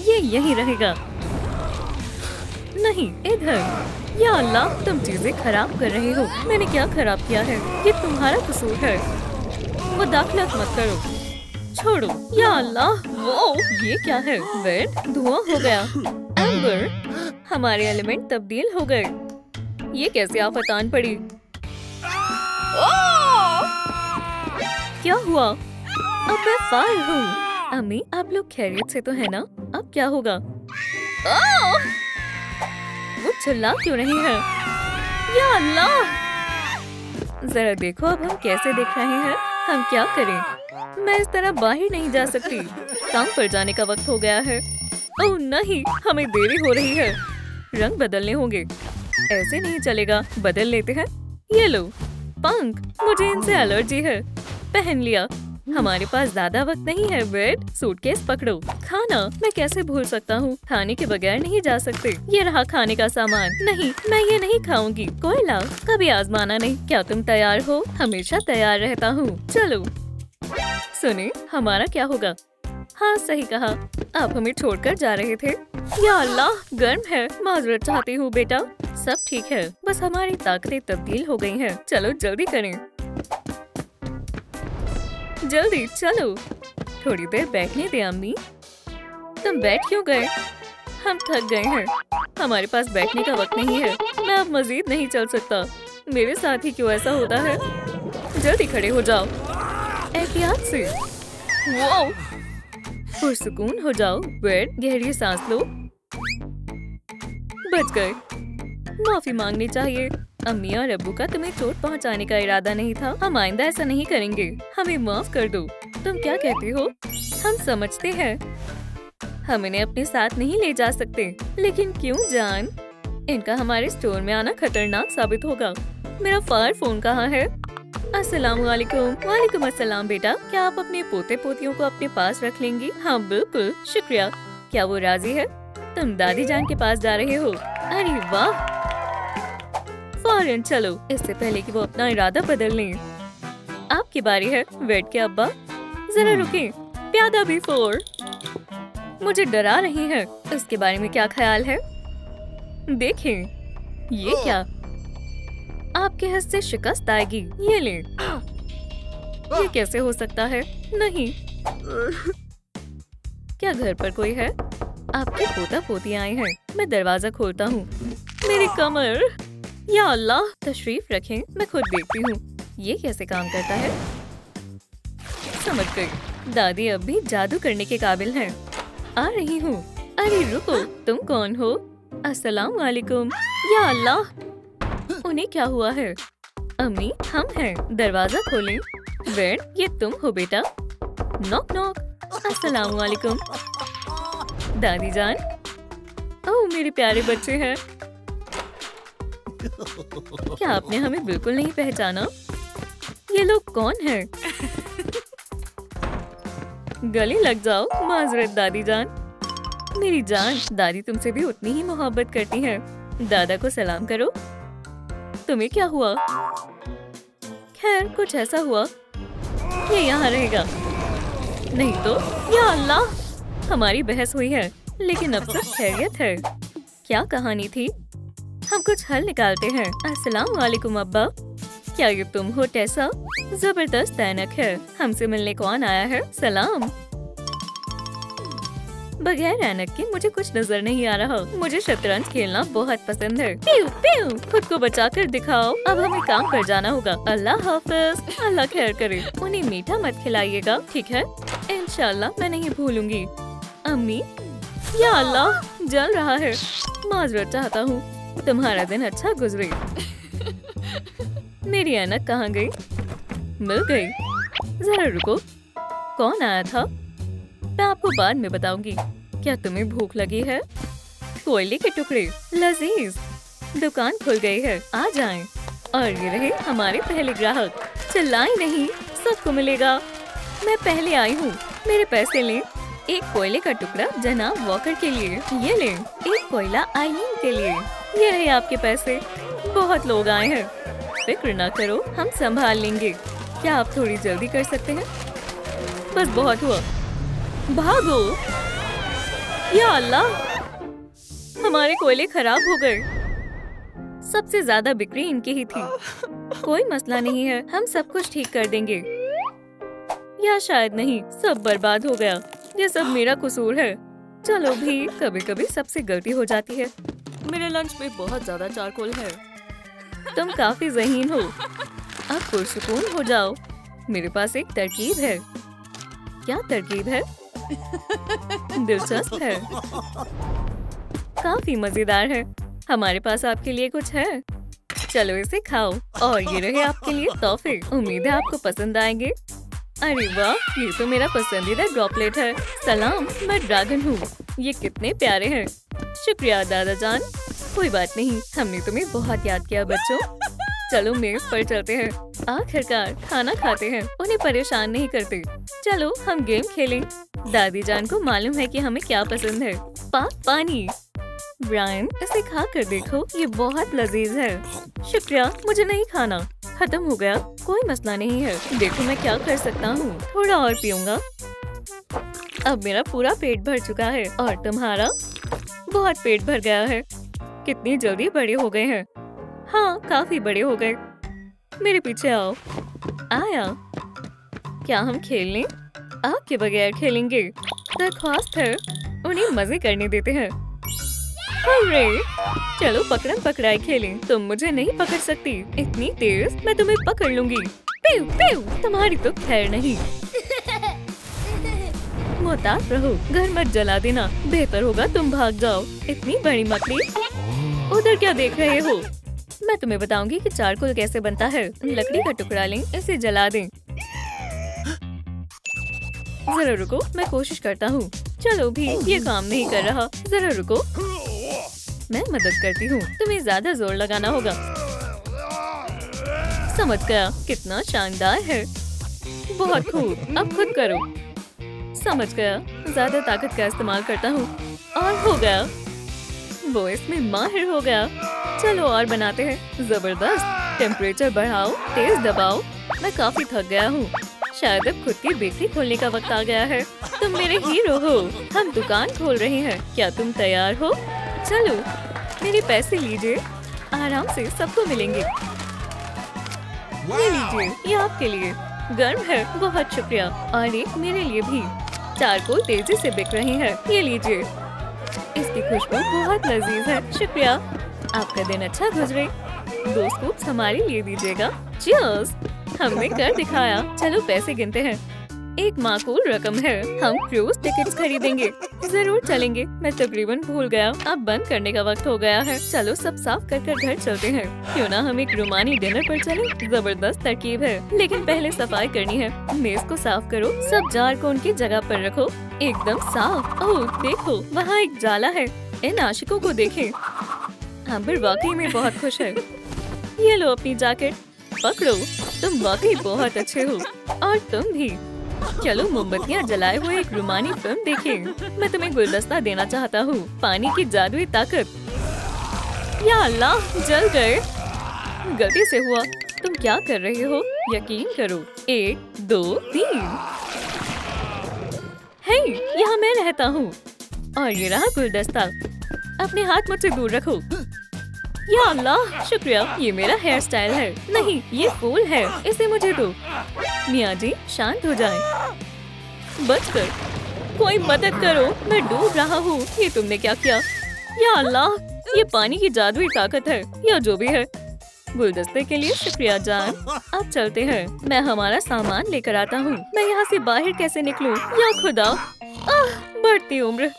ये यहीं रहेगा। नहीं, इधर। या अल्लाह, तुम चीजें खराब कर रहे हो। मैंने क्या खराब किया है? ये तुम्हारा कसूर है। मुदाखलत मत करो, छोड़ो। या अल्लाह, वो ये क्या है? वेट, धुआं हो गया। एम्बर, हमारे एलिमेंट तब्दील हो गए। ये कैसे आफत आन पड़ी? क्या हुआ? अब मैं फायर हूँ। अम्मी, आप लोग खैरियत से तो है ना? अब क्या होगा? वो चिल्ला क्यों नहीं है? या अल्लाह! जरा देखो अब हम कैसे देख रहे हैं। हम क्या करें? मैं इस तरह बाहर नहीं जा सकती। काम पर जाने का वक्त हो गया है। ओह नहीं, हमें देरी हो रही है। रंग बदलने होंगे। ऐसे नहीं चलेगा, बदल लेते हैं। ये लो, पंख। मुझे इनसे एलर्जी है। पहन लिया। हमारे पास ज्यादा वक्त नहीं है। बेड, सूटकेस पकड़ो। खाना मैं कैसे भूल सकता हूँ? खाने के बगैर नहीं जा सकते। ये रहा खाने का सामान। नहीं, मैं ये नहीं खाऊंगी। कोयला कभी आजमाना नहीं। क्या तुम तैयार हो? हमेशा तैयार रहता हूँ। चलो। सुने, हमारा क्या होगा? हाँ, सही कहा। आप हमें छोड़कर जा रहे थे। या अल्लाह, गर्म है। माजरत चाहती हूँ बेटा। सब ठीक है, बस हमारी ताकतें तब्दील हो गई हैं। चलो जल्दी करें। जल्दी चलो। थोड़ी देर बैठने दे अम्मी। तुम बैठ क्यों गए? हम थक गए हैं। हमारे पास बैठने का वक्त नहीं है। मैं अब मजीद नहीं चल सकता। मेरे साथ ही क्यों ऐसा होता है? जल्दी खड़े हो जाओ। एहतियात से। वाओ! पुरसुकून हो जाओ। बेड, गहरी सांस लो। बच गए। माफी मांगनी चाहिए। अम्मी और अब्बू का तुम्हें चोट पहुंचाने का इरादा नहीं था। हम आइंदा ऐसा नहीं करेंगे। हमें माफ कर दो। तुम क्या कहती हो? हम समझते हैं। हम इन्हें अपने साथ नहीं ले जा सकते। लेकिन क्यों जान? इनका हमारे स्टोर में आना खतरनाक साबित होगा। मेरा फायर फोन कहाँ है? अस्सलाम वालेकुम। वालेकुम अस्सलाम बेटा। क्या आप अपने पोते पोतियों को अपने पास रख लेंगी? हाँ बिल्कुल, शुक्रिया। क्या वो राजी है? तुम दादी जान के पास जा रहे हो? अरे वाह! फौरन चलो, इससे पहले कि वो अपना इरादा बदल लें। आपकी बारी है। वेट के अब्बा, जरा रुकें। प्यादा भी फोर। मुझे डरा रही है। इसके बारे में क्या ख्याल है? देखें, ये क्या? आपके हाथ से शिकस्त आएगी। ये लें। ये कैसे हो सकता है? नहीं। क्या घर पर कोई है? आपके पोता पोती आए हैं। मैं दरवाजा खोलता हूँ। मेरी कमर! या अल्लाह, तशरीफ रखें, मैं खुद देखती हूँ। ये कैसे काम करता है? समझ गई। दादी अब भी जादू करने के काबिल हैं। आ रही हूँ। अरे रुको, तुम कौन हो? अस्सलाम वालेकुम। या अल्लाह, उन्हें क्या हुआ है? अम्मी, हम हैं। दरवाजा खोलें। वेड, ये तुम हो बेटा? Knock knock. अस्सलाम वालेकुम। दादी जान। ओह, मेरे प्यारे बच्चे हैं। क्या आपने हमें बिल्कुल नहीं पहचाना? ये लोग कौन हैं? गले लग जाओ। माजरत दादी जान। मेरी जान, दादी तुमसे भी उतनी ही मोहब्बत करती हैं। दादा को सलाम करो। तुम्हें क्या हुआ? खैर, कुछ ऐसा हुआ। ये यहाँ रहेगा। नहीं तो। या अल्लाह, हमारी बहस हुई है, लेकिन अब सब खैरियत है। क्या कहानी थी? हम कुछ हल निकालते हैं। अस्सलाम वालेकुम अब्बा। क्या ये तुम हो टेसा? जबरदस्त ऐनक है। हमसे मिलने कौन आया है? सलाम। बगैर ऐनक के मुझे कुछ नजर नहीं आ रहा। मुझे शतरंज खेलना बहुत पसंद है। प्यू प्यू। खुद को बचाकर दिखाओ। अब हमें काम पर जाना होगा। अल्लाह हाफिज। अल्लाह खैर करे। उन्हें मीठा मत खिलाइएगा, ठीक है? इंशाल्लाह मैं नहीं भूलूंगी। अम्मी, या अल्लाह, जल रहा है। माजरत चाहता हूँ। तुम्हारा दिन अच्छा गुजरे। मेरी ऐनक कहाँ गई? मिल गई। जरा रुको, कौन आया था? मैं आपको बाद में बताऊंगी। क्या तुम्हें भूख लगी है? कोयले के टुकड़े लजीज। दुकान खुल गई है, आ जाएं। और ये रहे हमारे पहले ग्राहक। चिल्लाएं नहीं, सबको मिलेगा। मैं पहले आई हूँ। मेरे पैसे लें। एक कोयले का टुकड़ा जनाब वॉकर के लिए। ये लें। एक कोयला आईलीन के लिए। ये रहे आपके पैसे। बहुत लोग आए हैं। फिक्र ना करो, हम संभाल लेंगे। क्या आप थोड़ी जल्दी कर सकते हैं? बस बहुत हुआ। भागो। या अल्लाह, हमारे कोयले खराब हो गए। सबसे ज्यादा बिक्री इनकी ही थी। कोई मसला नहीं है, हम सब कुछ ठीक कर देंगे। या शायद नहीं, सब बर्बाद हो गया। ये सब मेरा कसूर है। चलो भी, कभी कभी सबसे गलती हो जाती है। मेरे लंच में बहुत ज्यादा चारकोल है। तुम काफी ज़हीन हो। अब पुरसुकून हो जाओ। मेरे पास एक तरकीब है। क्या तरकीब है? दिलचस्प है, काफी मजेदार है। हमारे पास आपके लिए कुछ है, चलो इसे खाओ। और ये रहे आपके लिए तोहफे। उम्मीद है आपको पसंद आएंगे। अरे वाह, ये तो मेरा पसंदीदा ड्रॉपलेट है। सलाम, मैं ड्रैगन हूँ। ये कितने प्यारे हैं। शुक्रिया दादा जान। कोई बात नहीं, हमने तुम्हें बहुत याद किया बच्चों। चलो मेज पर चलते हैं। आखिरकार खाना खाते हैं, उन्हें परेशान नहीं करते। चलो हम गेम खेलें। दादी जान को मालूम है कि हमें क्या पसंद है। पानी। ब्रायन, इसे खा कर देखो, ये बहुत लजीज है। शुक्रिया, मुझे नहीं खाना। खत्म हो गया, कोई मसला नहीं है। देखो मैं क्या कर सकता हूँ, थोड़ा और पीऊंगा। अब मेरा पूरा पेट भर चुका है। और तुम्हारा? बहुत पेट भर गया है। कितनी जल्दी बड़े हो गए हैं। हाँ, काफी बड़े हो गए। मेरे पीछे आओ। आया। क्या हम खेल लें? आपके बगैर खेलेंगे। दरख्वास्त है, उन्हें मजे करने देते हैं। अरे चलो पकड़म पकड़ाई खेलें। तुम मुझे नहीं पकड़ सकती, इतनी तेज मैं तुम्हें पकड़ लूंगी। पेव पेव, तुम्हारी तो खैर नहीं। मोहतात रहो, घर मत जला देना। बेहतर होगा तुम भाग जाओ। इतनी बड़ी मकड़ी, उधर क्या देख रहे हो? मैं तुम्हें बताऊंगी कि चारकोल कैसे बनता है। लकड़ी का टुकड़ा लें, इसे जला दें। जरा रुको, मैं कोशिश करता हूँ। चलो भी, ये काम नहीं कर रहा। जरा रुको, मैं मदद करती हूँ। तुम्हें ज्यादा जोर लगाना होगा। समझ गया, कितना शानदार है। बहुत खूब, अब खुद करो। समझ गया, ज्यादा ताकत का इस्तेमाल करता हूँ। और हो गया, वो इसमें माहिर हो गया। चलो और बनाते हैं। जबरदस्त। टेम्परेचर बढ़ाओ, तेज दबाओ। मैं काफी थक गया हूँ। शायद अब खुद की बेकरी खोलने का वक्त आ गया है। तुम मेरे हीरो हो। हम दुकान खोल रहे हैं, क्या तुम तैयार हो? चलो, मेरे पैसे लीजिए, आराम से सबको मिलेंगे। ये लीजिए, ये आपके लिए। गर्म है, बहुत शुक्रिया। और एक मेरे लिए भी। चारकोल तेजी से बिक रही है, ये लीजिए। इसकी खुशबू बहुत लजीज है। शुक्रिया, आपका दिन अच्छा गुजरे। 2 स्कूप्स हमारे लिए दीजिएगा। चीयर्स, हमने कर दिखाया। चलो पैसे गिनते हैं। एक माकूल रकम है। हम क्रूज टिकट्स खरीदेंगे। जरूर चलेंगे। मैं तकरीबन भूल गया। अब बंद करने का वक्त हो गया है। चलो सब साफ कर घर चलते हैं। क्यों ना हम एक रुमानी डिनर पर चलें? जबरदस्त तरकीब है, लेकिन पहले सफाई करनी है। मेज को साफ करो। सब जार को उनकी जगह पर रखो, एकदम साफ। ओह देखो, वहाँ एक जाला है। इन आशिकों को देखें। आमिर वाकई में बहुत खुश है। ये लो अपनी जैकेट, पकड़ो। तुम वाकई बहुत अच्छे हो। और तुम भी। चलो मोमबत्तियाँ जलाए हुए एक रोमानी फिल्म देखें। मैं तुम्हें गुलदस्ता देना चाहता हूँ। पानी की जादुई ताकत। या अल्लाह, जल गए। गलती से हुआ। तुम क्या कर रहे हो? यकीन करो। 1 2 3। हे, यहाँ मैं रहता हूँ। और ये रहा गुलदस्ता। अपने हाथ मुझसे दूर रखो। या अल्लाह, शुक्रिया। ये मेरा हेयर स्टाइल है। नहीं, ये फूल है, इसे मुझे दो। मियाँ जी, शांत हो जाएं। बचकर, कोई मदद करो, मैं डूब रहा हूँ। ये तुमने क्या किया? या अल्लाह, ये पानी की जादुई ताकत है, या जो भी है। गुलदस्ते के लिए शुक्रिया जान। अब चलते हैं। मैं हमारा सामान लेकर आता हूँ। मैं यहाँ से बाहर कैसे निकलूं? या खुदा, बढ़ती उम्र।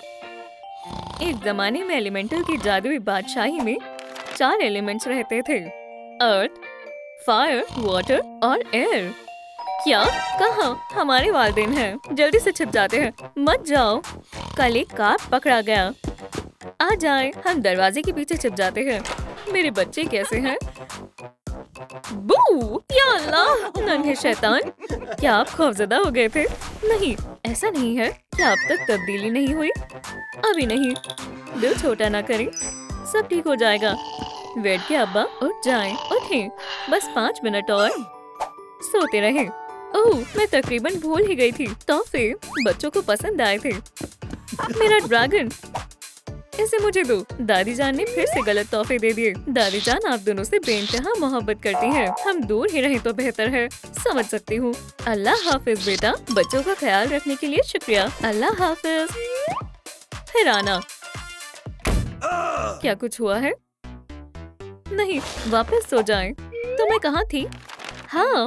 एक जमाने में एलिमेंटल की जादुई बादशाही में 4 एलिमेंट्स रहते थे। अर्थ, फायर, वाटर और एयर। क्या? कहाँ? हमारे वालिदैन हैं। जल्दी से छिप जाते हैं। मत जाओ। कल एक कार्प पकड़ा गया। आ जाए, हम दरवाजे के पीछे छिप जाते हैं। मेरे बच्चे कैसे हैं? बू! या अल्लाह, नन्हे शैतान। क्या आप खौफजदा हो गए थे? नहीं, ऐसा नहीं है। क्या अब तक तब्दीली नहीं हुई? अभी नहीं। दिल छोटा ना करें, सब ठीक हो जाएगा। वेट के अब्बा, उठ जाएं, उठें। बस 5 मिनट और सोते रहे। ओह, मैं तकरीबन भूल ही गई थी। तोहफे बच्चों को पसंद आए थे। मेरा ड्रैगन, इसे मुझे दो। दादी जान ने फिर से गलत तोहफे दे दिए। दादी जान आप दोनों से बेइंतहा मोहब्बत करती हैं। हम दूर ही रहें तो बेहतर है। समझ सकती हूँ। अल्लाह हाफिज बेटा। बच्चों का ख्याल रखने के लिए शुक्रिया। अल्लाह हाफिज। फिर आना। क्या कुछ हुआ है? नहीं, वापस सो जाएं। तो मैं कहाँ थी? हाँ,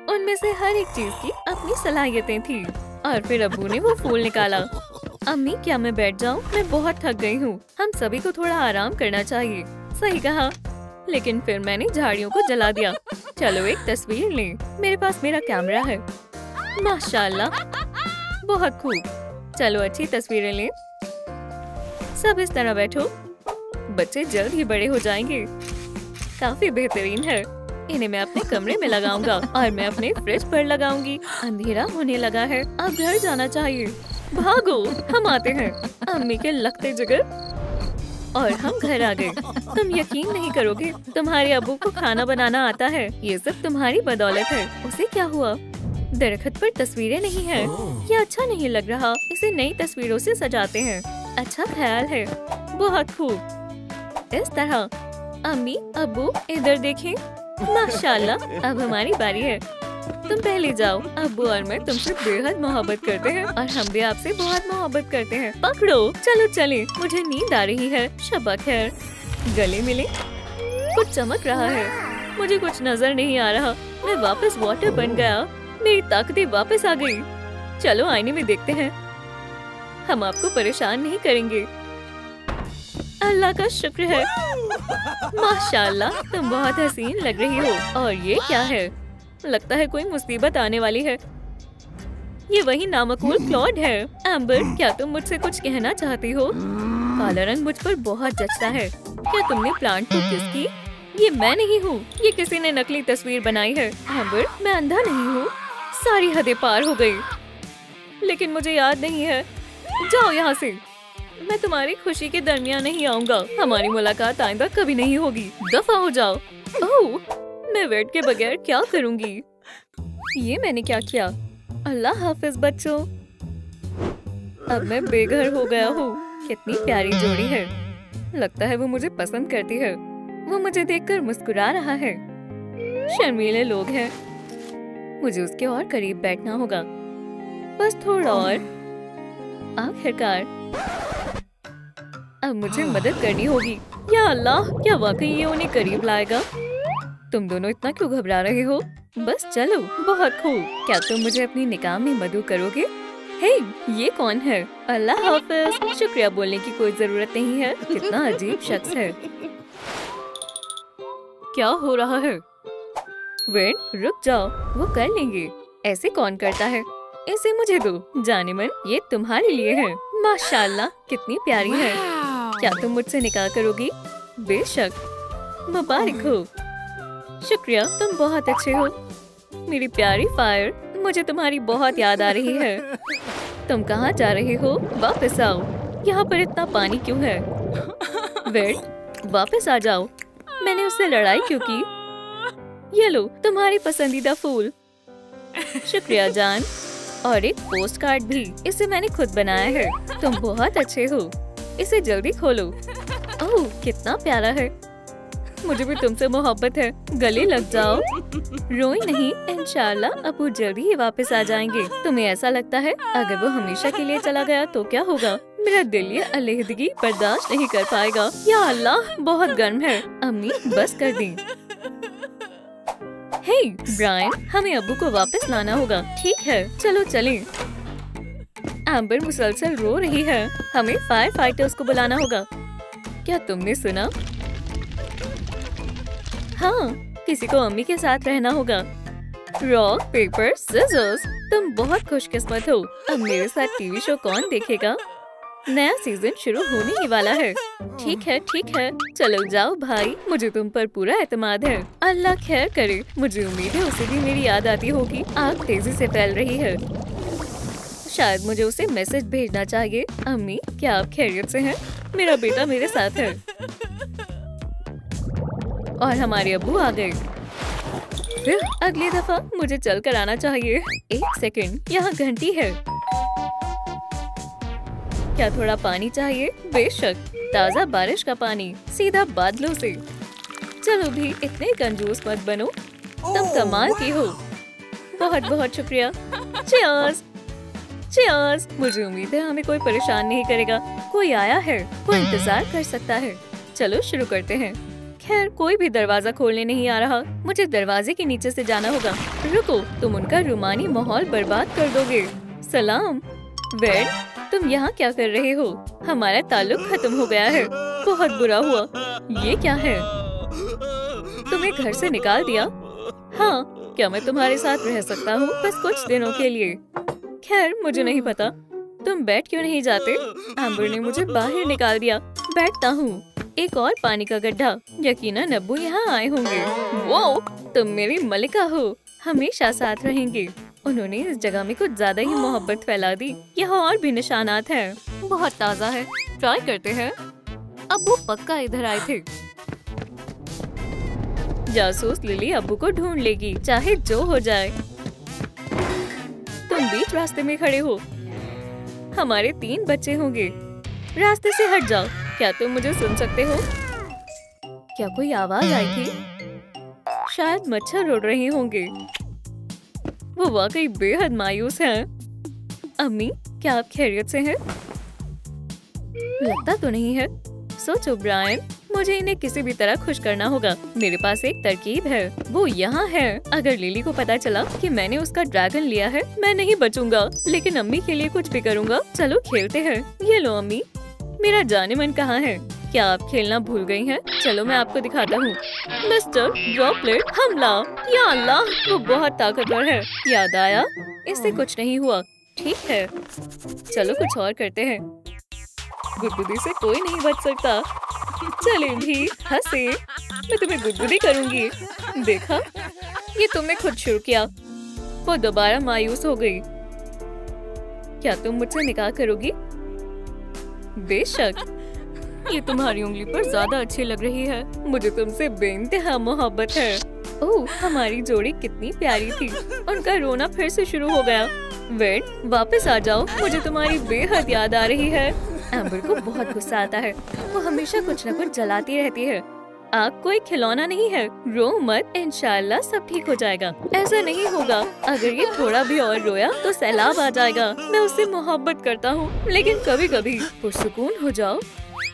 उनमें से हर एक चीज की अपनी सलाहियतें थी। और फिर अब्बू ने वो फूल निकाला। अम्मी, क्या मैं बैठ जाऊं? मैं बहुत थक गई हूँ। हम सभी को थोड़ा आराम करना चाहिए। सही कहा। लेकिन फिर मैंने झाड़ियों को जला दिया। चलो एक तस्वीर लें। मेरे पास मेरा कैमरा है। माशाल्लाह, बहुत खूब। चलो अच्छी तस्वीरें लें। सब इस तरह बैठो। बच्चे जल्द ही बड़े हो जाएंगे। काफी बेहतरीन है। इन्हें मैं अपने कमरे में लगाऊंगा और मैं अपने फ्रिज पर लगाऊंगी। अंधेरा होने लगा है। अब घर जाना चाहिए। भागो, हम आते हैं। अम्मी के लगते जिगर। और हम घर आ गए। तुम यकीन नहीं करोगे, तुम्हारे अब्बू को खाना बनाना आता है। ये सब तुम्हारी बदौलत है। उसे क्या हुआ? दरख्त पर तस्वीरें नहीं है। ये अच्छा नहीं लग रहा। इसे नई तस्वीरों से सजाते हैं। अच्छा ख्याल है। बहुत खूब। इस तरह। अम्मी, अब्बू, इधर देखें। माशाल्लाह, अब हमारी बारी है। तुम पहले जाओ। अब्बू और मैं तुमसे बेहद मोहब्बत करते हैं और हम भी आपसे बहुत मोहब्बत करते हैं। पकड़ो, चलो चले। मुझे नींद आ रही है। शब्बा खैर। गले मिले। कुछ चमक रहा है। मुझे कुछ नजर नहीं आ रहा। मैं वापस वाटर बन गया। मेरी ताकतें वापस आ गई। चलो आईने में देखते हैं। हम आपको परेशान नहीं करेंगे। अल्लाह का शुक्र है। माशाल्लाह, तुम बहुत हसीन लग रही हो। और ये क्या है? लगता है कोई मुसीबत आने वाली है। ये वही नामकूल क्लॉड है। एम्बर, क्या तुम मुझसे कुछ कहना चाहती हो? काला रंग मुझ पर बहुत जचता है। क्या तुमने प्लांट को किस की? ये मैं नहीं हूँ। ये किसी ने नकली तस्वीर बनाई है। एम्बर, मैं अंधा नहीं हूँ। सारी हदें पार हो गई। लेकिन मुझे याद नहीं है। जाओ यहाँ से। मैं तुम्हारी खुशी के दरमियान नहीं आऊंगा। हमारी मुलाकात आइंदा कभी नहीं होगी। दफा हो जाओ। ओह, मैं वेट के बगैर क्या करूंगी? ये मैंने क्या किया? अल्लाह हाफिज बच्चों। अब मैं बेघर हो गया हूँ। कितनी प्यारी जोड़ी है। लगता है वो मुझे पसंद करती है। वो मुझे देखकर मुस्कुरा रहा है। शर्मीले लोग हैं। मुझे उसके और करीब बैठना होगा। बस थोड़ा और। आखिरकार। अब मुझे मदद करनी होगी। या अल्लाह, क्या वाकई ये उन्हें करीब लाएगा? तुम दोनों इतना क्यों घबरा रहे हो? बस चलो। बहुत खूब। क्या तुम मुझे अपनी निकाह में मदऊ करोगे? हे, ये कौन है? अल्लाह हाफिज। शुक्रिया बोलने की कोई जरूरत नहीं है। कितना अजीब शख्स है। क्या हो रहा है? वेट, रुक जाओ। वो कर लेंगे। ऐसे कौन करता है? इसे मुझे दो। जाने मन, ये तुम्हारे लिए है। माशाल्लाह, कितनी प्यारी है। क्या तुम मुझसे निकाह करोगी? बेशक। मुबारक हो। शुक्रिया, तुम बहुत अच्छे हो। मेरी प्यारी फायर, मुझे तुम्हारी बहुत याद आ रही है। तुम कहाँ जा रहे हो? वापस आओ। यहाँ पर इतना पानी क्यों है? वेट, वापस आ जाओ। मैंने उससे लड़ाई क्यों की? ये लो, तुम्हारी पसंदीदा फूल। शुक्रिया जान। और एक पोस्ट कार्ड भी। इसे मैंने खुद बनाया है। तुम बहुत अच्छे हो। इसे जल्दी खोलो। ओह, कितना प्यारा है। मुझे भी तुमसे मोहब्बत है। गले लग जाओ। रोई नहीं। इंशाल्लाह अब्बू जल्दी ही वापस आ जाएंगे। तुम्हें ऐसा लगता है अगर वो हमेशा के लिए चला गया तो क्या होगा? मेरा दिल ये अलहदगी बर्दाश्त नहीं कर पाएगा। या अल्लाह, बहुत गर्म है। अम्मी, बस कर दी। हे ब्रायन, हमें अब्बू को वापस लाना होगा। ठीक है, चलो चलें। एम्बर मुसलसल रो रही है। हमें फायर फाइटर्स को बुलाना होगा। क्या तुमने सुना? हाँ, किसी को अम्मी के साथ रहना होगा। Rock paper scissors. तुम बहुत खुशकिस्मत हो। अब मेरे साथ टीवी शो कौन देखेगा? नया सीजन शुरू होने ही वाला है। ठीक है, ठीक है। चलो जाओ भाई, मुझे तुम पर पूरा एतमाद है। अल्लाह खैर करे। मुझे उम्मीद है उसे भी मेरी याद आती होगी। आग तेजी से फैल रही है। शायद मुझे उसे मैसेज भेजना चाहिए। अम्मी, क्या आप खैरियत से हैं? मेरा बेटा मेरे साथ है। और हमारे अब्बू आ गए। फिर अगली दफा मुझे चल कर आना चाहिए। एक सेकंड, यहाँ घंटी है। क्या थोड़ा पानी चाहिए? बेशक, ताज़ा बारिश का पानी सीधा बादलों से। चलो भी, इतने कंजूस मत बनो, तुम कमाल की हो। बहुत बहुत शुक्रिया। Cheers cheers. मुझे उम्मीद है हमें कोई परेशान नहीं करेगा। कोई आया है, वो इंतजार कर सकता है। चलो शुरू करते हैं। खैर, कोई भी दरवाजा खोलने नहीं आ रहा। मुझे दरवाजे के नीचे से जाना होगा। रुको, तुम उनका रूमानी माहौल बर्बाद कर दोगे। सलाम वेड, तुम यहाँ क्या कर रहे हो? हमारा ताल्लुक खत्म हो गया है। बहुत बुरा हुआ। ये क्या है? तुम्हें घर से निकाल दिया? हाँ, क्या मैं तुम्हारे साथ रह सकता हूँ बस कुछ दिनों के लिए? खैर, मुझे नहीं पता। तुम बैठ क्यों नहीं जाते? एम्बर ने मुझे बाहर निकाल दिया। बैठता हूँ। एक और पानी का गड्ढा। यकीनन अब्बू यहाँ आए होंगे। वो, तुम मेरी मलिका हो, हमेशा साथ रहेंगे। उन्होंने इस जगह में कुछ ज्यादा ही मोहब्बत फैला दी। यहाँ और भी निशानात हैं। बहुत ताज़ा है, ट्राई करते हैं। अब्बू पक्का इधर आए थे। जासूस लिली अब्बू को ढूंढ लेगी, चाहे जो हो जाए। तुम बीच रास्ते में खड़े हो। हमारे 3 बच्चे होंगे। रास्ते से हट जाओ। क्या तुम मुझे सुन सकते हो? क्या कोई आवाज आई थी? शायद मच्छर उड़ रहे होंगे। वो वाकई बेहद मायूस हैं। अम्मी, क्या आप खैरियत से हैं? लगता तो नहीं है। सोचो ब्रायन, मुझे इन्हें किसी भी तरह खुश करना होगा। मेरे पास एक तरकीब है। वो यहाँ है। अगर लिली को पता चला कि मैंने उसका ड्रैगन लिया है, मैं नहीं बचूंगा। लेकिन अम्मी के लिए कुछ भी करूँगा। चलो खेलते हैं। ये लो अम्मी। मेरा जाने मन कहाँ है? क्या आप खेलना भूल गई हैं? चलो मैं आपको दिखाता हूँ। मिस्टर ड्रॉपलेट, हमला। या अल्लाह, वो बहुत ताकतवर है। याद आया, इससे कुछ नहीं हुआ। ठीक है, चलो कुछ और करते हैं। गुदगुदी से कोई नहीं बच सकता। चले भी, हंसे। मैं तुम्हें गुदगुदी करूंगी। देखा, ये तुमने खुद शुरू किया। वो दोबारा मायूस हो गई। क्या तुम मुझसे निकाह करोगी? बेशक। ये तुम्हारी उंगली पर ज्यादा अच्छी लग रही है। मुझे तुमसे बेइंतहा मोहब्बत है। ओह, हमारी जोड़ी कितनी प्यारी थी। उनका रोना फिर से शुरू हो गया। वेड, वापस आ जाओ, मुझे तुम्हारी बेहद याद आ रही है। एम्बर को बहुत गुस्सा आता है। वो हमेशा कुछ न कुछ जलाती रहती है। आग कोई खिलौना नहीं है। रो मत, इंशाल्लाह सब ठीक हो जाएगा। ऐसा नहीं होगा। अगर ये थोड़ा भी और रोया तो सैलाब आ जाएगा। मैं उससे मोहब्बत करता हूँ, लेकिन कभी कभी पुरसुकून हो जाओ।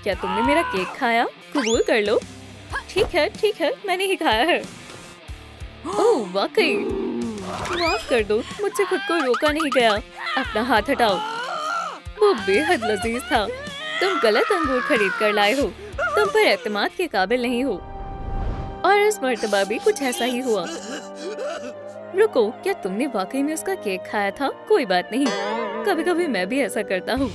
क्या तुमने मेरा केक खाया? कबूल कर लो। ठीक है, मैंने ही खाया है। ओह वाकई, माफ कर दो, मुझसे खुद को रोका नहीं गया। अपना हाथ हटाओ। वो बेहद लजीज था। तुम गलत अंगूर खरीद कर लाए हो। तुम पर एतमाद के काबिल नहीं हो। और इस मर्तबा भी कुछ ऐसा ही हुआ। रुको, क्या तुमने वाकई में उसका केक खाया था? कोई बात नहीं, कभी कभी मैं भी ऐसा करता हूँ।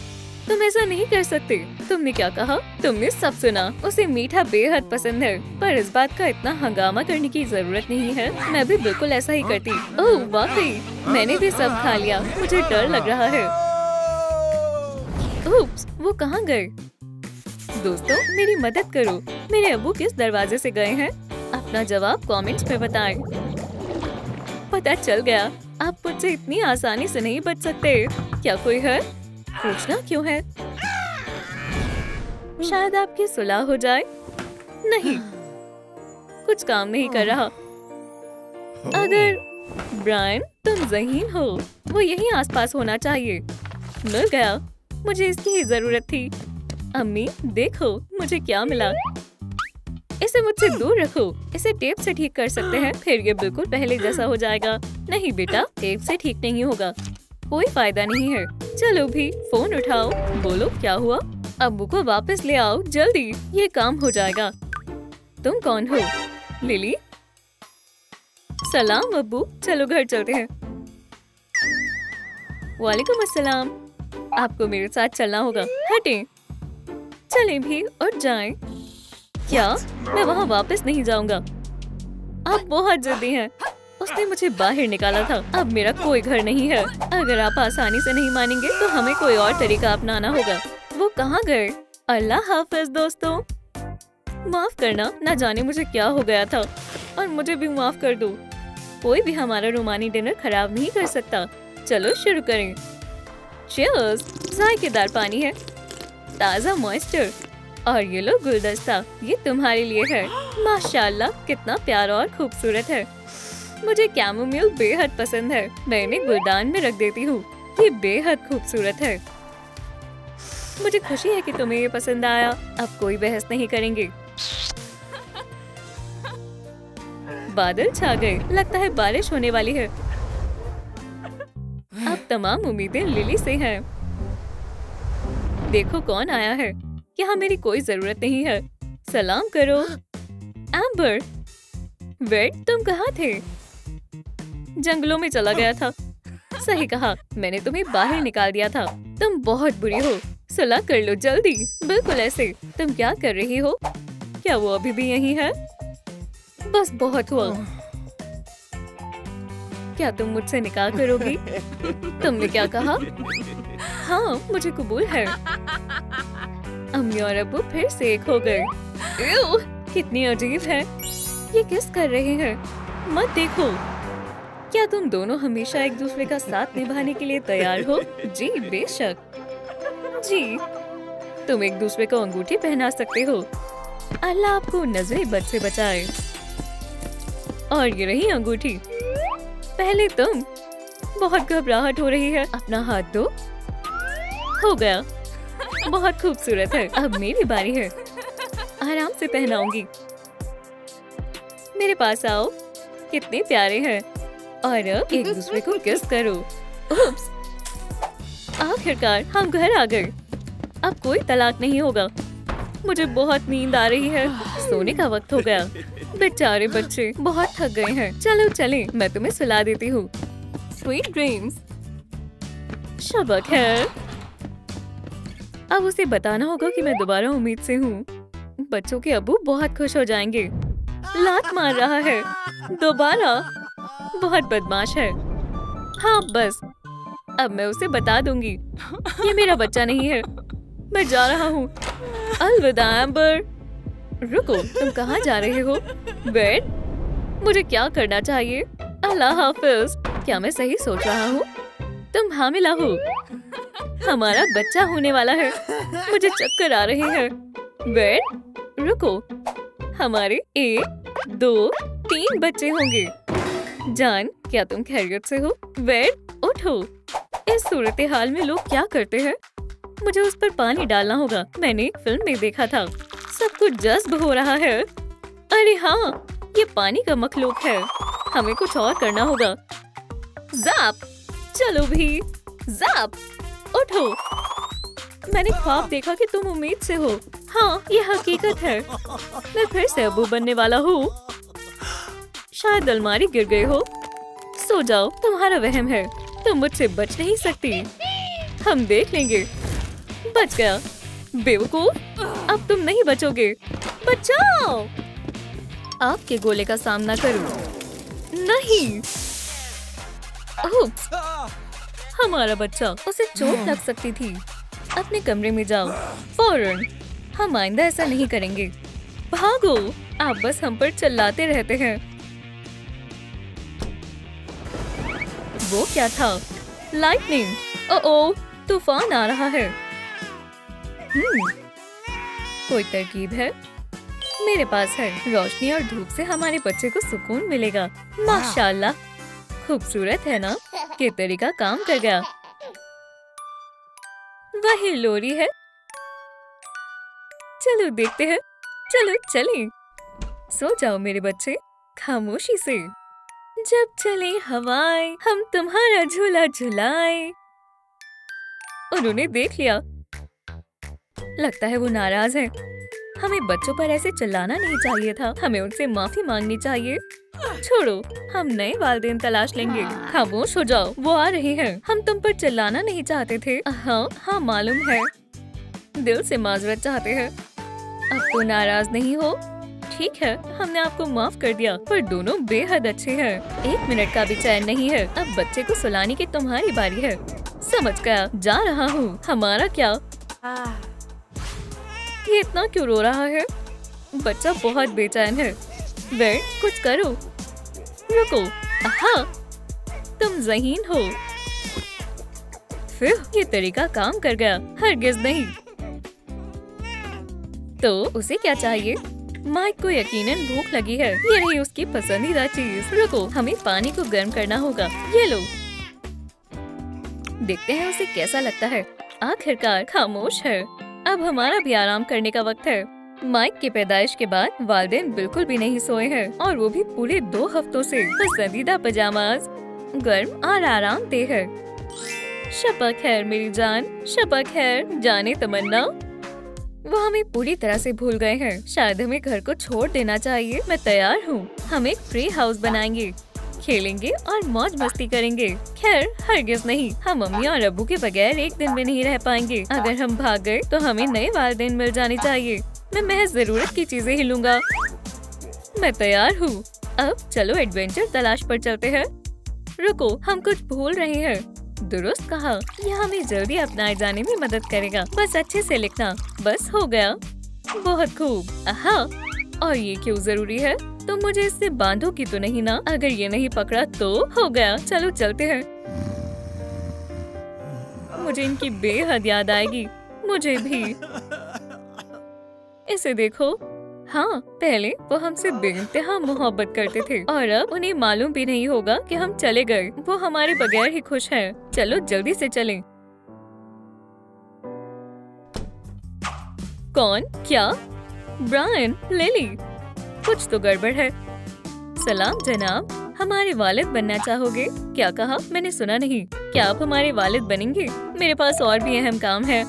तुम ऐसा नहीं कर सकते। तुमने क्या कहा? तुमने सब सुना। उसे मीठा बेहद पसंद है, पर इस बात का इतना हंगामा करने की जरूरत नहीं है। मैं भी बिल्कुल ऐसा ही करती। ओह वाकई, मैंने भी सब खा लिया। मुझे डर लग रहा है। उप्स, वो कहाँ गए? दोस्तों, मेरी मदद करो। मेरे अब्बू किस दरवाजे से गए हैं? अपना जवाब कमेंट्स में बताएं। पता चल गया, आप मुझसे इतनी आसानी से नहीं बच सकते। क्या कोई है? पूछना क्यों है? शायद आपकी सुलह हो जाए। नहीं, कुछ काम नहीं कर रहा। अगर ब्रायन, तुम ज़हीन हो, वो यहीं आसपास होना चाहिए। मिल गया, मुझे इसकी ही जरूरत थी। अम्मी देखो मुझे क्या मिला। इसे मुझसे दूर रखो। इसे टेप से ठीक कर सकते हैं, फिर ये बिल्कुल पहले जैसा हो जाएगा। नहीं बेटा, टेप से ठीक नहीं होगा। कोई फायदा नहीं है। चलो भी, फोन उठाओ। बोलो क्या हुआ? अब्बू को वापस ले आओ जल्दी, ये काम हो जाएगा। तुम कौन हो? लिली। सलाम अब्बू, चलो घर चलते हैं। वालेकुम अस्सलाम। आपको मेरे साथ चलना होगा। हटें। चलें भी और जाएं। क्या? मैं वहाँ वापस नहीं जाऊंगा। आप बहुत जिद्दी हैं। उसने मुझे बाहर निकाला था। अब मेरा कोई घर नहीं है। अगर आप आसानी से नहीं मानेंगे तो हमें कोई और तरीका अपनाना होगा। वो कहाँ गए? अल्लाह हाफिज दोस्तों। माफ करना, ना जाने मुझे क्या हो गया था। और मुझे भी माफ कर दो। कोई भी हमारा रोमानी डिनर खराब नहीं कर सकता। चलो शुरू करें। चीयर्स। जायकेदार पानी है। ताज़ा मॉइस्चर। और ये लो गुलदस्ता, ये तुम्हारे लिए है। माशाल्लाह, कितना प्यारा और खूबसूरत है। मुझे कैमोमिल बेहद पसंद है। मैं इन्हें गुलदान में रख देती हूँ। ये बेहद खूबसूरत है। मुझे खुशी है कि तुम्हें ये पसंद आया। अब कोई बहस नहीं करेंगे। बादल छा गए, लगता है बारिश होने वाली है। अब तमाम उम्मीदें लिली से हैं। देखो कौन आया है। यहाँ मेरी कोई जरूरत नहीं है। सलाम करो। एम्बर, वेट, तुम कहाँ थे? जंगलों में चला गया था। सही कहा, मैंने तुम्हें बाहर निकाल दिया था। तुम बहुत बुरी हो। सुलह कर लो जल्दी। बिल्कुल ऐसे। तुम क्या कर रही हो? क्या वो अभी भी यहीं है? बस बहुत हुआ। क्या तुम मुझसे निकाह करोगी? तुमने क्या कहा? हाँ, मुझे कबूल है। अम्मी और अब्बू फिर से एक हो गए। कितनी अजीब है। ये किस कर रहे हैं? मत देखो। क्या तुम दोनों हमेशा एक दूसरे का साथ निभाने के लिए तैयार हो? जी बेशक। जी, तुम एक दूसरे को अंगूठी पहना सकते हो। अल्लाह आपको नजरे बद से बचाए। और ये रही अंगूठी। पहले तुम। बहुत घबराहट हो रही है। अपना हाथ दो। हो गया। बहुत खूबसूरत है। अब मेरी बारी है। आराम से पहनाऊंगी। मेरे पास आओ। कितने प्यारे हैं। और अब एक दूसरे को किस करो। उप्स। आखिरकार हम घर आ गए। अब कोई तलाक नहीं होगा। मुझे बहुत नींद आ रही है। सोने का वक्त हो गया। बेचारे बच्चे बहुत थक गए हैं। चलो चलें, मैं तुम्हें सुला देती हूँ। Sweet dreams. शब खैर। अब उसे बताना होगा कि मैं दोबारा उम्मीद से हूँ। बच्चों के अब्बू बहुत खुश हो जाएंगे। लात मार रहा है। दोबारा। बहुत बदमाश है। हाँ बस, अब मैं उसे बता दूंगी। ये मेरा बच्चा नहीं है। मैं जा रहा हूँ। अलविदा एम्बर। रुको, तुम कहाँ जा रहे हो? वेट, मुझे क्या करना चाहिए? अल्लाह हाफिज। क्या मैं सही सोच रहा हूँ? तुम हामिला हो। हमारा बच्चा होने वाला है। मुझे चक्कर आ रहे हैं। वेट, रुको। हमारे 1, 2, 3 बच्चे होंगे। जान, क्या तुम खैरियत से हो? वेट, उठो। इस सूरत हाल में लोग क्या करते हैं? मुझे उस पर पानी डालना होगा। मैंने एक फिल्म में देखा था। सब कुछ जज्ब हो रहा है। अरे हाँ, ये पानी का मखलूक है। हमें कुछ और करना होगा। ज़ाप, चलो भी। ज़ाप, उठो। मैंने ख्वाब देखा कि तुम उम्मीद से हो। हाँ, ये हकीकत है। मैं फिर से अबू बनने वाला हूँ। शायद अलमारी गिर गई हो। सो जाओ, तुम्हारा वहम है। तुम मुझसे बच नहीं सकती। हम देख लेंगे। बच गया। बेवकूफ, अब तुम नहीं बचोगे। बचाओ। आपके गोले का सामना करूं। नहीं। उप्स, हमारा बच्चा, उसे चोट लग सकती थी। अपने कमरे में जाओ फौरन। हम आइंदा ऐसा नहीं करेंगे। भागो। आप बस हम पर चिल्लाते रहते हैं। वो क्या था? लाइटनिंग। ओह, तूफान आ रहा है। कोई तरकीब है? मेरे पास है। रोशनी और धूप से हमारे बच्चे को सुकून मिलेगा। माशाल्लाह, खूबसूरत है ना? ये तरीका काम कर गया। वही लोरी है। चलो देखते हैं। चलो चलें। सो जाओ मेरे बच्चे, खामोशी से। जब चले हवाएं, हम तुम्हारा झूला झुलाए। उन्होंने देख लिया। लगता है वो नाराज है। हमें बच्चों पर ऐसे चिल्लाना नहीं चाहिए था। हमें उनसे माफी मांगनी चाहिए। छोड़ो, हम नए वालिदैन तलाश लेंगे। खामोश हो जाओ, वो आ रहे हैं। हम तुम पर चिल्लाना नहीं चाहते थे। हाँ, मालूम है। दिल से माजरत चाहते हैं। अब तो नाराज नहीं हो? ठीक है, हमने आपको माफ कर दिया, पर दोनों बेहद अच्छे हैं। 1 मिनट का भी चैन नहीं है। अब बच्चे को सुलाने की तुम्हारी बारी है। समझ गया, जा रहा हूँ। हमारा क्या? ये इतना क्यों रो रहा है? बच्चा बहुत बेचैन है। वेट, कुछ करो। रुको। हाँ, तुम ज़हीन हो। फिर ये तरीका काम कर गया। हरगिज नहीं। तो उसे क्या चाहिए? माइक को यकीनन भूख लगी है। ये रही उसकी पसंदीदा चीज। रुको, हमें पानी को गर्म करना होगा। ये लो। देखते हैं उसे कैसा लगता है। आखिरकार खामोश है। अब हमारा भी आराम करने का वक्त है। माइक की पैदाइश के बाद वालिदैन बिल्कुल भी नहीं सोए हैं और वो भी पूरे 2 हफ्तों से। पसंदीदा पजामाज गर्म और आरामदेह है। शपा खैर मेरी जान, शपा खैर जाने तमन्ना। वो हमें पूरी तरह से भूल गए हैं। शायद हमें घर को छोड़ देना चाहिए। मैं तैयार हूँ। हम एक ट्री हाउस बनाएंगे, खेलेंगे और मौज मस्ती करेंगे। खैर हरगिज़ नहीं, हम मम्मी और अब्बू के बगैर एक दिन भी नहीं रह पाएंगे। अगर हम भाग गए तो हमें नए वालिदैन मिल जाने चाहिए। मैं महज जरूरत की चीजें ही लूंगा। मैं तैयार हूँ। अब चलो एडवेंचर तलाश पर चलते हैं। रुको, हम कुछ भूल रहे हैं। दुरुस्त कहा, यह हमें जल्दी अपनाए जाने में मदद करेगा। बस अच्छे से लिखना। बस हो गया। बहुत खूब। आहा, और ये क्यों जरूरी है? तुम मुझे इससे बांधोगी तो नहीं ना? अगर ये नहीं पकड़ा तो हो गया। चलो चलते हैं। मुझे इनकी बेहद याद आएगी। मुझे भी। इसे देखो। हाँ, पहले वो हमसे बेइंतहा मोहब्बत करते थे और अब उन्हें मालूम भी नहीं होगा कि हम चले गए। वो हमारे बगैर ही खुश हैं। चलो जल्दी से चलें। कौन? क्या? ब्रायन, लिली, कुछ तो गड़बड़ है। सलाम जनाब, हमारे वालिद बनना चाहोगे? क्या कहा? मैंने सुना नहीं। क्या आप हमारे वालिद बनेंगे? मेरे पास और भी अहम काम है।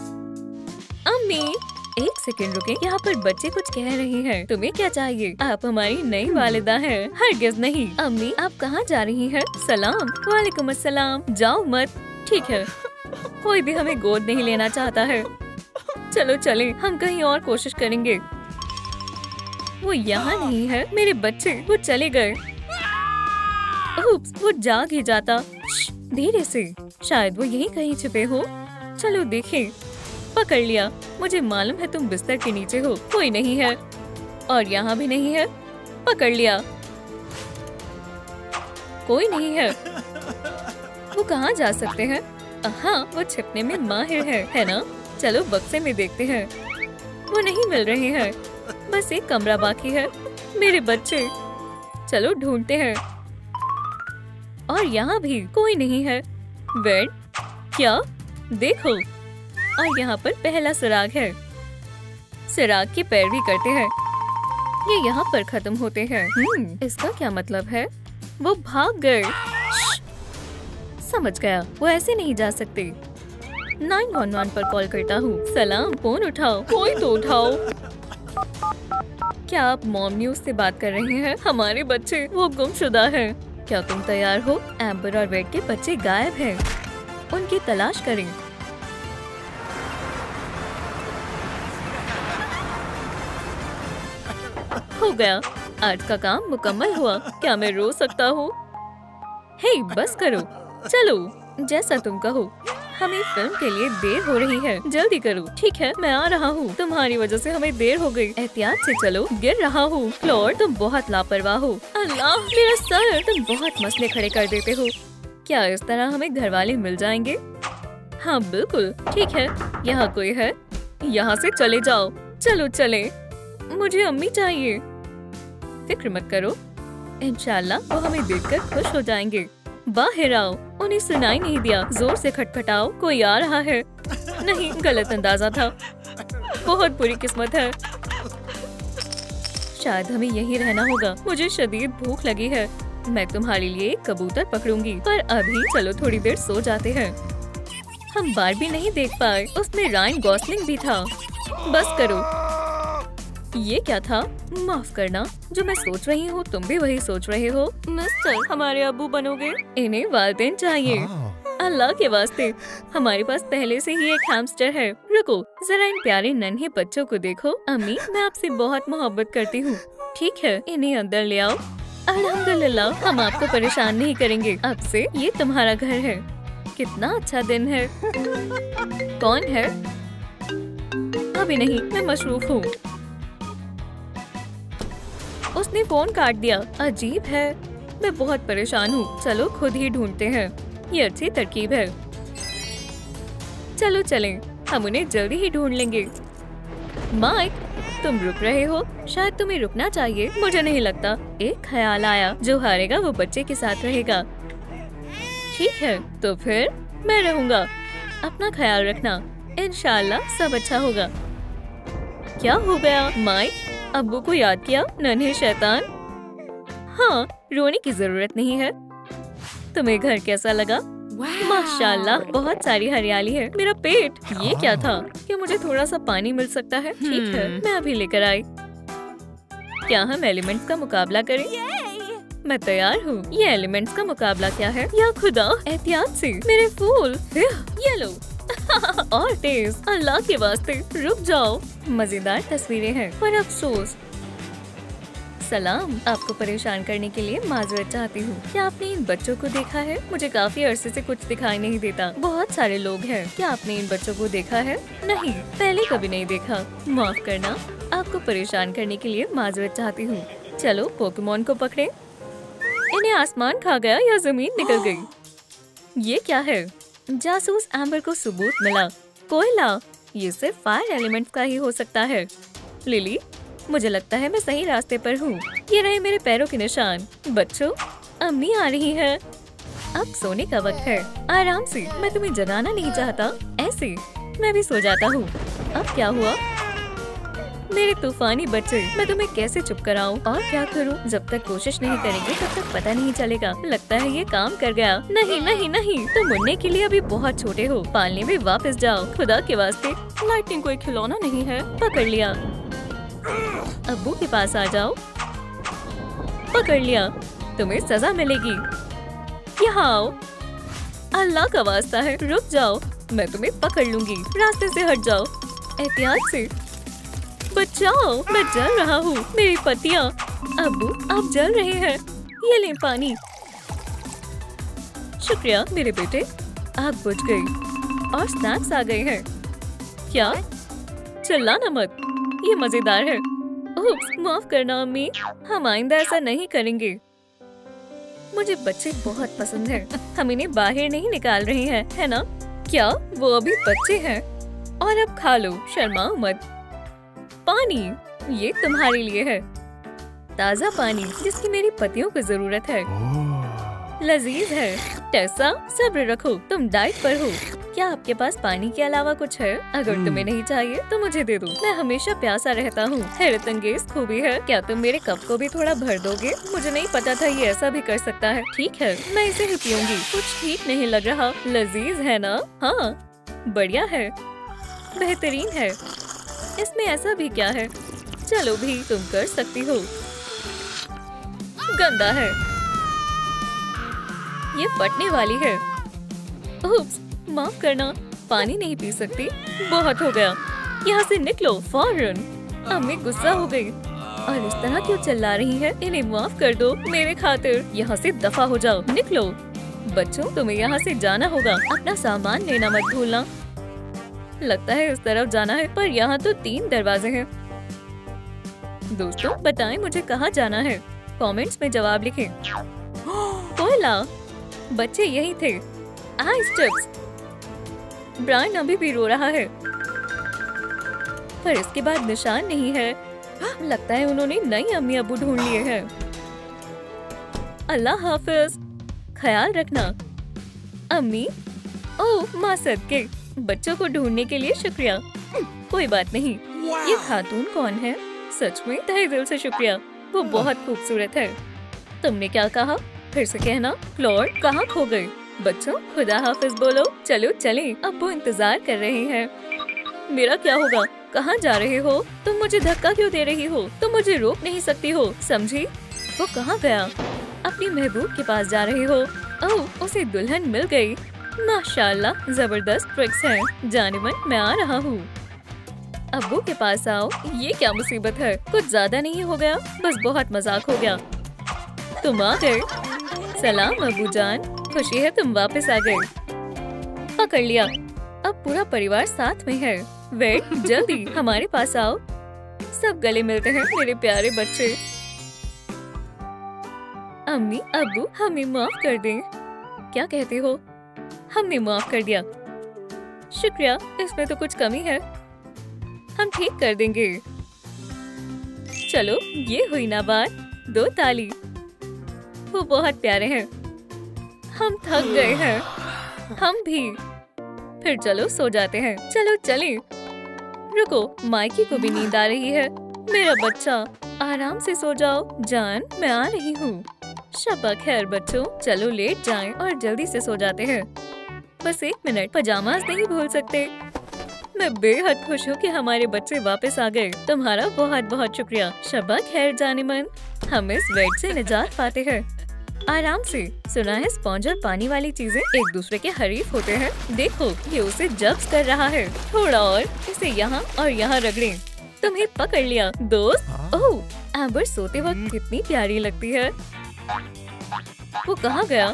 अम्मी, एक सेकंड रुके, यहाँ पर बच्चे कुछ कह रहे हैं। तुम्हें क्या चाहिए? आप हमारी नई वालिदा हैं। हरगिज़ नहीं। अम्मी, आप कहाँ जा रही हैं? सलाम। वालेकुम अस्सलाम। जाओ मत। ठीक है। कोई भी हमें गोद नहीं लेना चाहता है। चलो चलें, हम कहीं और कोशिश करेंगे। वो यहाँ नहीं है। मेरे बच्चे, वो चले गए। उप्स, वो जाग ही जाता। धीरे से, शायद वो यहीं कहीं छिपे हो। चलो देखें। पकड़ लिया। मुझे मालूम है तुम बिस्तर के नीचे हो। कोई नहीं है और यहाँ भी नहीं है। पकड़ लिया। कोई नहीं है। वो कहाँ जा सकते हैं? हाँ, वो छिपने में माहिर है ना? चलो बक्से में देखते हैं। वो नहीं मिल रहे हैं। बस एक कमरा बाकी है। मेरे बच्चे। चलो ढूंढते हैं। और यहाँ भी कोई नहीं है। बेड? क्या? देखो, और यहाँ पर पहला सुराग है। सुराग की पैरवी करते हैं। ये यहाँ पर खत्म होते हैं। इसका क्या मतलब है? वो भाग गए। समझ गया, वो ऐसे नहीं जा सकते। 911 पर कॉल करता हूँ। सलाम, फोन उठाओ। कोई तो उठाओ। क्या आप मॉम न्यूज से बात कर रहे हैं? हमारे बच्चे, वो गुमशुदा हैं। क्या तुम तैयार हो? एम्बर और वेड के बच्चे गायब हैं। उनकी तलाश करें। हो गया। आज का काम मुकम्मल हुआ। क्या मैं रो सकता हूँ? हे, बस करो। चलो, जैसा तुम कहो। हमें फिल्म के लिए देर हो रही है। जल्दी करो। ठीक है, मैं आ रहा हूँ। तुम्हारी वजह से हमें देर हो गई। एहतियात से चलो, गिर रहा हूँ। फ्लोर, तुम बहुत लापरवाह हो। अल्लाह, मेरा सर। तुम बहुत मसले खड़े कर देते हो। क्या इस तरह हमें घर वाले मिल जाएंगे? हाँ बिल्कुल। ठीक है, यहाँ कोई है? यहाँ से चले जाओ। चलो चले। मुझे अम्मी चाहिए। फिक्र मत करो, इंशाल्लाह वो हमें देखकर खुश हो जाएंगे। बाहर आओ। उन्हें सुनाई नहीं दिया। जोर से खटखटाओ। कोई आ रहा है। नहीं, गलत अंदाजा था। बहुत बुरी किस्मत है। शायद हमें यहीं रहना होगा। मुझे शदीद भूख लगी है। मैं तुम्हारे लिए एक कबूतर पकड़ूंगी। पर अभी चलो थोड़ी देर सो जाते हैं। हम बारबी नहीं देख पाए। उसमें रायन गॉसलिंग भी था। बस करो। ये क्या था? माफ करना, जो मैं सोच रही हूँ तुम भी वही सोच रहे हो। मिस्टर, हमारे अब्बू बनोगे? इन्हें वालिदैन चाहिए। अल्लाह के वास्ते, हमारे पास पहले से ही एक हैमस्टर है। रुको, जरा इन प्यारे नन्हे बच्चों को देखो। अम्मी, मैं आपसे बहुत मोहब्बत करती हूँ। ठीक है, इन्हें अंदर ले आओ। अल्हम्दुलिल्लाह, हम आपको परेशान नहीं करेंगे। अब से ये तुम्हारा घर है। कितना अच्छा दिन है। कौन है? अभी नहीं, मैं मशरूफ हूँ। उसने फोन काट दिया। अजीब है। मैं बहुत परेशान हूँ। चलो खुद ही ढूंढते हैं। ये अच्छी तरकीब है। चलो चलें, हम उन्हें जल्दी ही ढूंढ लेंगे। माइक, तुम रुक रहे हो? शायद तुम्हें रुकना चाहिए। मुझे नहीं लगता। एक ख्याल आया, जो हारेगा वो बच्चे के साथ रहेगा। ठीक है, तो फिर मैं रहूंगा। अपना ख्याल रखना, इंशाल्लाह सब अच्छा होगा। क्या हो गया माइक? अब्बू को याद किया? नन्हे शैतान। हाँ, रोने की जरूरत नहीं है। तुम्हें घर कैसा लगा? माशाल्लाह, बहुत सारी हरियाली है। मेरा पेट, ये क्या था? क्या मुझे थोड़ा सा पानी मिल सकता है? ठीक है, मैं अभी लेकर आई। क्या हम एलिमेंट्स का मुकाबला करें? मैं तैयार हूँ। ये एलिमेंट्स का मुकाबला क्या है? या खुदा, एहतियात से, मेरे फूल। ये लो। और तेज, अल्लाह के वास्ते रुक जाओ। मजेदार तस्वीरें हैं, पर अफसोस। सलाम, आपको परेशान करने के लिए माजरत चाहती हूँ। क्या आपने इन बच्चों को देखा है? मुझे काफी अरसे से कुछ दिखाई नहीं देता। बहुत सारे लोग हैं। क्या आपने इन बच्चों को देखा है? नहीं, पहले कभी नहीं देखा। माफ करना, आपको परेशान करने के लिए माजरत चाहती हूँ। चलो पोकेमोन को पकड़े। इन्हें आसमान खा गया या जमीन निकल गई? ये क्या है? जासूस एम्बर को सबूत मिला। कोयला, ये सिर्फ फायर एलिमेंट्स का ही हो सकता है। लिली, मुझे लगता है मैं सही रास्ते पर हूँ। ये रहे मेरे पैरों के निशान। बच्चों, अम्मी आ रही है। अब सोने का वक्त है। आराम से, मैं तुम्हें जगाना नहीं चाहता। ऐसे मैं भी सो जाता हूँ। अब क्या हुआ? मेरे तूफानी बच्चे, मैं तुम्हें कैसे चुप कराऊं? और क्या करूं? जब तक कोशिश नहीं करेंगे तब तक पता नहीं चलेगा। लगता है ये काम कर गया। नहीं नहीं नहीं, तुम उड़ने के लिए अभी बहुत छोटे हो। पालने में वापस जाओ, खुदा के वास्ते। लाइटनिंग कोई खिलौना नहीं है। पकड़ लिया। अब्बू के पास आ जाओ। पकड़ लिया। तुम्हें सजा मिलेगी। यहाँ आओ। अल्लाह का वास्ता है, रुक जाओ। मैं तुम्हें पकड़ लूंगी। रास्ते से हट जाओ, एहतियात से। बचाओ, मैं जल रहा हूँ। मेरी पत्तियाँ। अब्बू, आप जल रहे हैं। ये लें पानी। शुक्रिया मेरे बेटे, आग बुझ गई और स्नैक्स आ गए हैं। क्या? चिल्लाना मत, ये मजेदार है। उप्स, माफ करना अम्मी, हम आइंदा ऐसा नहीं करेंगे। मुझे बच्चे बहुत पसंद हैं। हम इन्हें बाहर नहीं निकाल रहे हैं, है ना? क्या वो अभी बच्चे हैं? और अब खा लो, शर्माओ मत। पानी, ये तुम्हारे लिए है। ताज़ा पानी, जिसकी मेरी पतियों को जरूरत है। लजीज है। टेसा, सब्र रखो, तुम डाइट पर हो। क्या आपके पास पानी के अलावा कुछ है? अगर तुम्हें नहीं चाहिए तो मुझे दे दो। मैं हमेशा प्यासा रहता हूँ। हैरतअंगेज खूबी है। क्या तुम मेरे कप को भी थोड़ा भर दोगे? मुझे नहीं पता था ये ऐसा भी कर सकता है। ठीक है, मैं इसे ही पीऊंगी। कुछ ठीक नहीं लग रहा। लजीज है ना? हाँ, बढ़िया है, बेहतरीन है। इसमें ऐसा भी क्या है? चलो भी, तुम कर सकती हो। गंदा है, ये फटने वाली है। उप्स, माफ करना, पानी नहीं पी सकती। बहुत हो गया, यहाँ से निकलो फौरन। अम्मी गुस्सा हो गई। और इस तरह क्यों चिल्ला रही है? इन्हें माफ कर दो मेरे खातिर। यहाँ से दफा हो जाओ, निकलो। बच्चों, तुम्हें यहाँ से जाना होगा। अपना सामान लेना मत भूलना। लगता है इस तरफ जाना है, पर यहाँ तो 3 दरवाजे हैं। दोस्तों, बताएं मुझे कहाँ जाना है? कमेंट्स में जवाब लिखें। कोयला, बच्चे यही थे। Ice chips. ब्रायन अभी भी रो रहा है, पर इसके बाद निशान नहीं है। लगता है उन्होंने नई अम्मी अब्बू ढूंढ लिए हैं। अल्लाह हाफिज, ख्याल रखना अम्मी। ओह माँ सदके, बच्चों को ढूंढने के लिए शुक्रिया। कोई बात नहीं। ये खातून कौन है? सच में तहे दिल से शुक्रिया, वो बहुत खूबसूरत है। तुमने क्या कहा? फिर से कहना। लॉर्ड, कहाँ खो गए? बच्चों, खुदा हाफिज बोलो। चलो चलें, अब वो इंतजार कर रहे हैं। मेरा क्या होगा? कहाँ जा रहे हो? तुम मुझे धक्का क्यों दे रही हो? तुम मुझे रोक नहीं सकती हो, समझी? वो कहाँ गया? अपनी महबूब के पास जा रहे हो। ओह, उसे दुल्हन मिल गई। माशाल्लाह, जबरदस्त ट्रिक्स हैं। जानिमन, मैं आ रहा हूँ। अब्बू के पास आओ। ये क्या मुसीबत है? कुछ ज्यादा नहीं हो गया? बस बहुत मजाक हो गया। तुम आ गए। सलाम अब्बू जान, खुशी है तुम वापस आ गए। पकड़ लिया। अब पूरा परिवार साथ में है। वेट, जल्दी हमारे पास आओ। सब गले मिलते हैं मेरे प्यारे बच्चे। अम्मी अब्बू, हमें माफ कर दें। क्या कहते हो? हमने माफ कर दिया। शुक्रिया, इसमें तो कुछ कमी है। हम ठीक कर देंगे। चलो ये हुई ना बात, 2 ताली। वो बहुत प्यारे हैं। हम थक गए हैं। हम भी। फिर चलो सो जाते हैं। चलो चलें। रुको, माइकी को भी नींद आ रही है। मेरा बच्चा, आराम से सो जाओ। जान, मैं आ रही हूँ। शब्बा खैर बच्चों, चलो लेट जाएं और जल्दी से सो जाते हैं। बस 1 मिनट, पजामास नहीं भूल सकते। मैं बेहद खुश हूँ कि हमारे बच्चे वापस आ गए। तुम्हारा बहुत बहुत शुक्रिया। शब्बा खैर जानेमन, हम इस बेड से निजात पाते हैं। आराम से। सुना है स्पॉन्ज और पानी वाली चीजें एक दूसरे के हरीफ होते हैं। देखो, ये उसे जब्स कर रहा है। थोड़ा और, इसे यहाँ और यहाँ रगड़ें। तुम्हें पकड़ लिया दोस्त। ओह, एम्बर सोते वक्त कितनी प्यारी लगती है। वो कहाँ गया?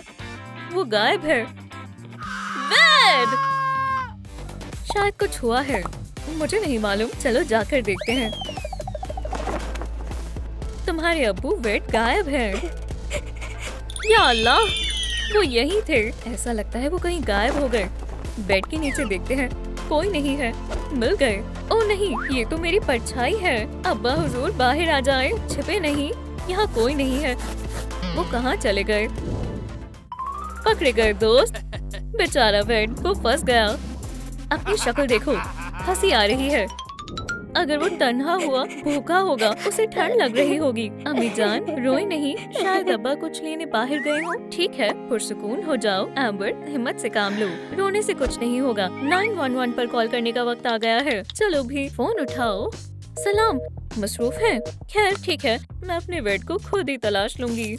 वो गायब है। बेड! शायद कुछ हुआ है, मुझे नहीं मालूम। चलो जाकर देखते हैं। तुम्हारे अब्बू बेड गायब है। या अल्लाह, वो यही थे। ऐसा लगता है वो कहीं गायब हो गए। बेड के नीचे देखते हैं, कोई नहीं है। मिल गए। ओह नहीं, ये तो मेरी परछाई है। अब्बा हुजूर बाहर आ जाएं, छिपे नहीं। यहाँ कोई नहीं है। वो कहाँ चले गए? पकड़े गए दोस्त। बेचारा बेड को फंस गया। अपनी शक्ल देखो, हंसी आ रही है। अगर वो तन्हा हुआ, भूखा होगा, उसे ठंड लग रही होगी। अम्मी जान, रोए नहीं। शायद अब्बा कुछ लेने बाहर गए हो। ठीक है, पुरसुकून हो जाओ। एम्बर, हिम्मत से काम लो। रोने से कुछ नहीं होगा। 911 पर कॉल करने का वक्त आ गया है। चलो भी, फोन उठाओ। सलाम, मसरूफ है? खैर ठीक है, मैं अपने बेड को खुद ही तलाश लूंगी।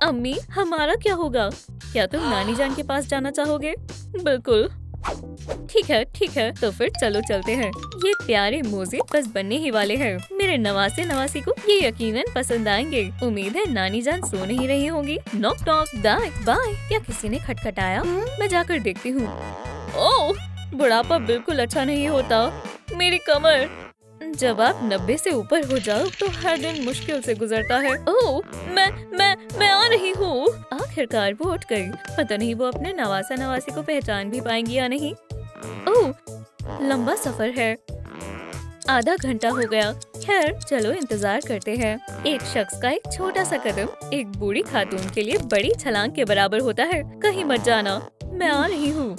अम्मी, हमारा क्या होगा? क्या तुम नानी जान के पास जाना चाहोगे? बिल्कुल। ठीक है, तो फिर चलो चलते हैं। ये प्यारे मोजे बस बनने ही वाले हैं। मेरे नवासी को ये यकीनन पसंद आएंगे। उम्मीद है नानी जान सो नहीं रही होंगी। Knock knock, bye. क्या किसी ने खटखटाया? मैं जाकर देखती हूँ। ओह, बुढ़ापा बिल्कुल अच्छा नहीं होता। मेरी कमर। जब आप 90 से ऊपर हो जाओ तो हर दिन मुश्किल से गुजरता है। ओह, मैं आ रही हूँ। आखिरकार वो उठ गई। पता नहीं वो अपने नवासी को पहचान भी पाएंगी या नहीं। ओह, लंबा सफर है। आधा घंटा हो गया। खैर चलो इंतजार करते हैं। एक शख्स का एक छोटा सा कदम एक बूढ़ी खातून के लिए बड़ी छलांग के बराबर होता है। कहीं मत जाना, मैं आ रही हूँ।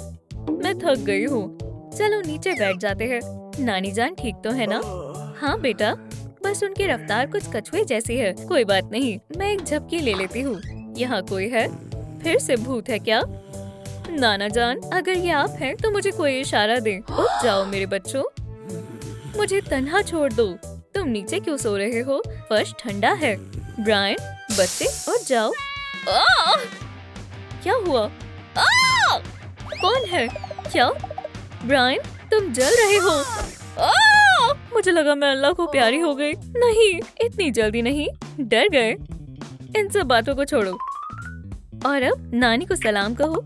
मैं थक गई हूँ। चलो नीचे बैठ जाते हैं। नानी जान ठीक तो है ना? हाँ बेटा, बस उनकी रफ्तार कुछ कछुए जैसी है। कोई बात नहीं, मैं एक झपकी ले लेती हूँ। यहाँ कोई है? फिर से भूत है क्या? नाना जान, अगर ये आप हैं तो मुझे कोई इशारा दे। उठ जाओ मेरे बच्चों, मुझे तन्हा छोड़ दो। तुम नीचे क्यों सो रहे हो? फर्श ठंडा है। ब्रायन, बच्चे उठ जाओ। क्या हुआ? कौन है? क्या ब्रायन, तुम जल रहे हो? मुझे लगा मैं अल्लाह को प्यारी हो गई। नहीं, इतनी जल्दी नहीं। डर गए? इन सब बातों को छोड़ो और अब नानी को सलाम कहो।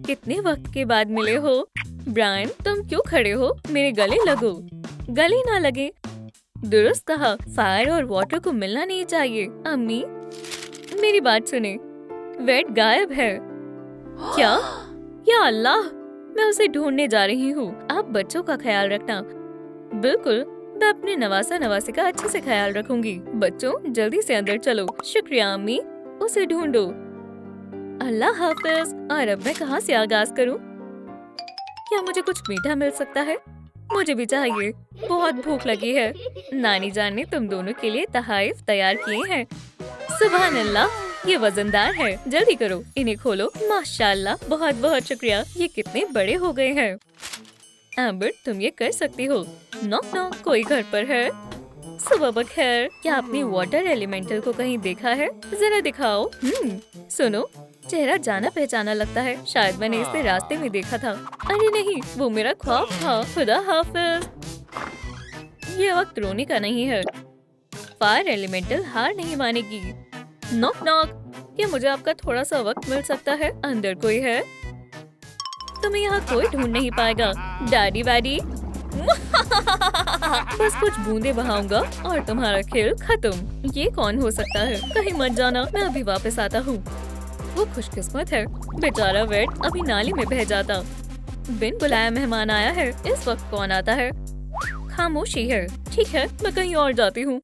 कितने वक्त के बाद मिले हो? ब्रायन, तुम क्यों खड़े हो? मेरे गले लगो। गले ना लगे। दुरुस्त कहा, फायर और वाटर को मिलना नहीं चाहिए। अम्मी, मेरी बात सुने। वेट गायब है। क्या? या अल्लाह, मैं उसे ढूंढने जा रही हूँ। आप बच्चों का ख्याल रखना। बिल्कुल, मैं अपने नवासी का अच्छे से ख्याल रखूंगी। बच्चों जल्दी से अंदर चलो। शुक्रिया अम्मी, उसे ढूंढो। अल्लाह हाफिज। और अब मैं कहाँ से आगाज करूँ? क्या मुझे कुछ मीठा मिल सकता है? मुझे भी चाहिए, बहुत भूख लगी है। नानी जान ने तुम दोनों के लिए तहाइफ तैयार किए हैं। सुभान अल्लाह, ये वजनदार है। जल्दी करो, इन्हें खोलो। माशाल्लाह, बहुत बहुत शुक्रिया। ये कितने बड़े हो गए हैं। एम्बर, तुम ये कर सकती हो। नॉक नॉक, कोई घर पर है? सुबह बखैर। क्या आपने वाटर एलिमेंटल को कहीं देखा है? जरा दिखाओ। सुनो, चेहरा जाना पहचाना लगता है। शायद मैंने इसे रास्ते में देखा था। अरे नहीं, वो मेरा ख्वाब था। खुदा हाफिज। ये वक्त रोने का नहीं है। फायर एलिमेंटल हार नहीं मानेगी। नॉक नॉक, क्या मुझे आपका थोड़ा सा वक्त मिल सकता है? अंदर कोई है? तुम्हें यहाँ कोई ढूंढ नहीं पाएगा। डैडी वैडी। बस कुछ बूंदे बहाऊंगा और तुम्हारा खेल खत्म। ये कौन हो सकता है? कहीं मत जाना, मैं अभी वापस आता हूँ। वो खुशकिस्मत है। बेचारा वेट अभी नाली में बह जाता। बिन बुलाया मेहमान आया है। इस वक्त कौन आता है? खामोशी है। ठीक है, मैं कहीं और जाती हूँ।